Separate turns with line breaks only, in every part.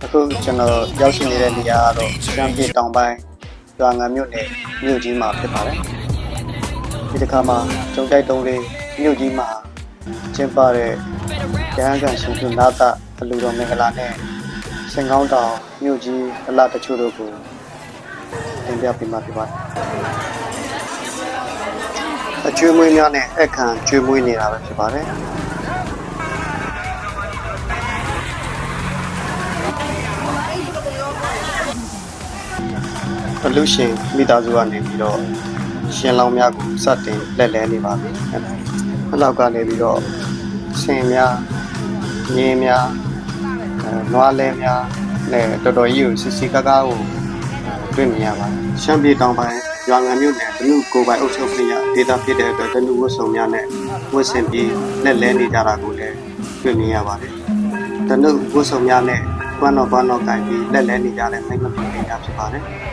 အခုကျွန်တော်ရောက်ရှိနေတဲ့နေရာကတော့ရှမ်းပြည်တောင်ပိုင်းရွာငံမြို့နယ်မြို့ကြီးမှာဖြစ်ပါတယ်ဒီတစ်ခါမှာကျုံတိုက်တုံးလေးမြို့ကြီးမှာကျင်းပတဲ့ရဟန်းကန်ရှင်ပြုနာတာအလူတော်မင်္ဂလာနဲ့စင်ကောင်းတောင်မြို့ကြီးအလားတချို့တို့ကိုတင်ပြပေးမှာဖြစ်ပါတယ်အကျွေးမွေးများနဲ့အခမ်းကျွေးမွေးနေတာပဲဖြစ်ပါတယ်အလူရှင်မိသားစုကနေပြီးတော့ရှင်လောင်းများကိုစတင်လက်လဲနေပါပြီ။အဲ့လောက်ကနေပြီးတော့ဆင်များ၊ငင်းများ၊နွားလဲများနဲ့တော်တော်ကြီးကိုစစ်စစ်ကားကားကိုတွေ့မြင်ရပါတယ်။ရှမ်းပြည်တောင်ပိုင်းရွာငံမြို့နယ်ဒနုကိုပိုင်အုပ်ချုပ်ခွင့်ရဒေသဖြစ်တဲ့အတွက်ဒနုဝတ်စုံများနဲ့ဝတ်ဆင်ပြီးလက်လဲနေကြတာကိုလည်းတွေ့မြင်ရပါတယ်။ဒနုဝတ်စုံများနဲ့ဘွန်းတော်ကင်ပြီးလက်လဲနေကြတဲ့မိမပင်လေးများဖြစ်ပါတယ်။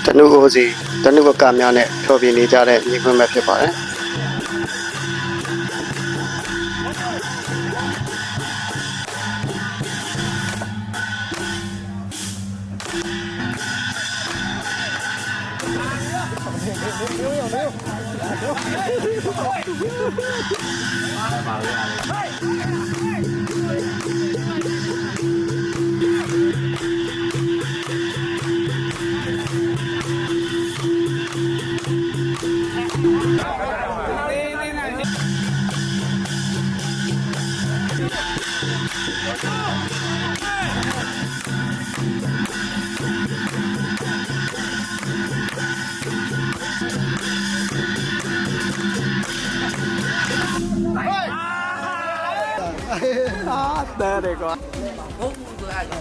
တနုအိုစီတနုဝကများနဲ့ဖြောပြနေကြတဲ့ညီခွန်းပဲဖြစ်ပါတယ်တဲ့တယ်ကွာဟုတ်ဘူးဆိုအဲ့ဒ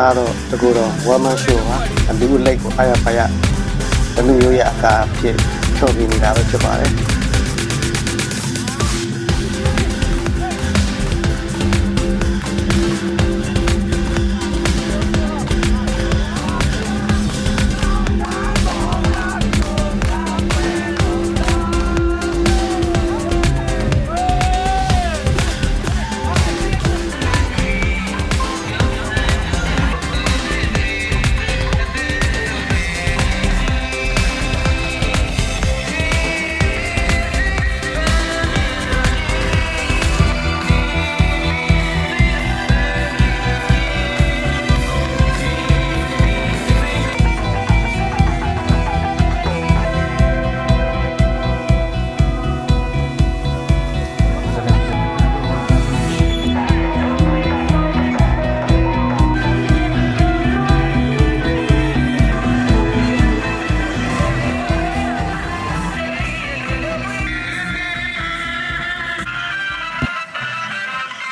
ါတော့တကူတော့ဝမ်းမရှိုးပါအလူလိတ်ကိုအားရပါရတလူရိုးရအကာဖြစ်ဖြောပြနေတာပဲဖြစ်ပါတယ်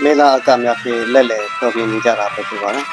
မေလာအကများဖြင့်လက်လဲဖြောပြနေကြတာပဲဖြစ်ပါတယ်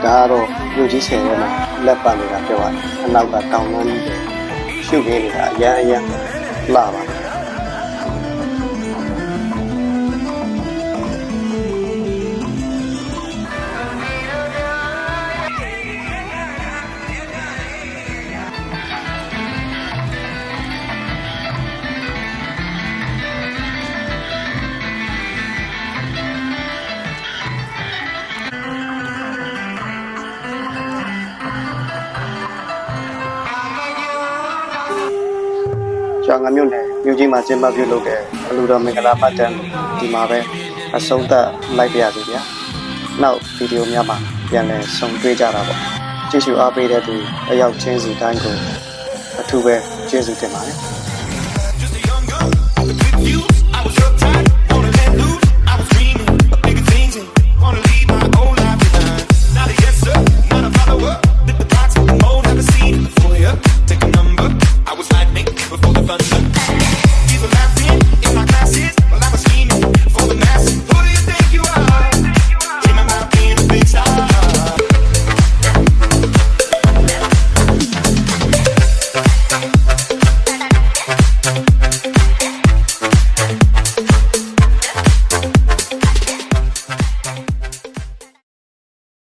ကတော့မြို့ကြီးဆယ်ထဲမှာလက်ပတ်နေတာပြောရတယ်အနောက်ကတောင်တန်းကြီးရှုပ်နေနေတာအရန်လှပါကျောင်းငမြို့နယ်မြို့ကြီးမှာကျင်းပပြုလုပ်တဲ့အလူတော်မင်္ဂလာပတ်တန်းဒီမှာပဲအဆုံးသတ်လိုက်ပါရစေဗျာနောက်ဗီဒီယိုများမှာပြန်လည်ဆုံတွေ့ကြတာပေါ့ကြည့်ရှုအားပေးတဲ့သူအရောက်ချင်းစီတိုင်းကိုအထူးပဲကျေးဇူးတင်ပါတယ်
Just a young gun with you. I was uptight, wanna let loose. I was dreaming of bigger things and wanna leave my old life behind. Not a yes sir, not a follower. Bit the box with the mold, have a seat for you. Take a number. I was lightning before the thunder. People laughing in my classes.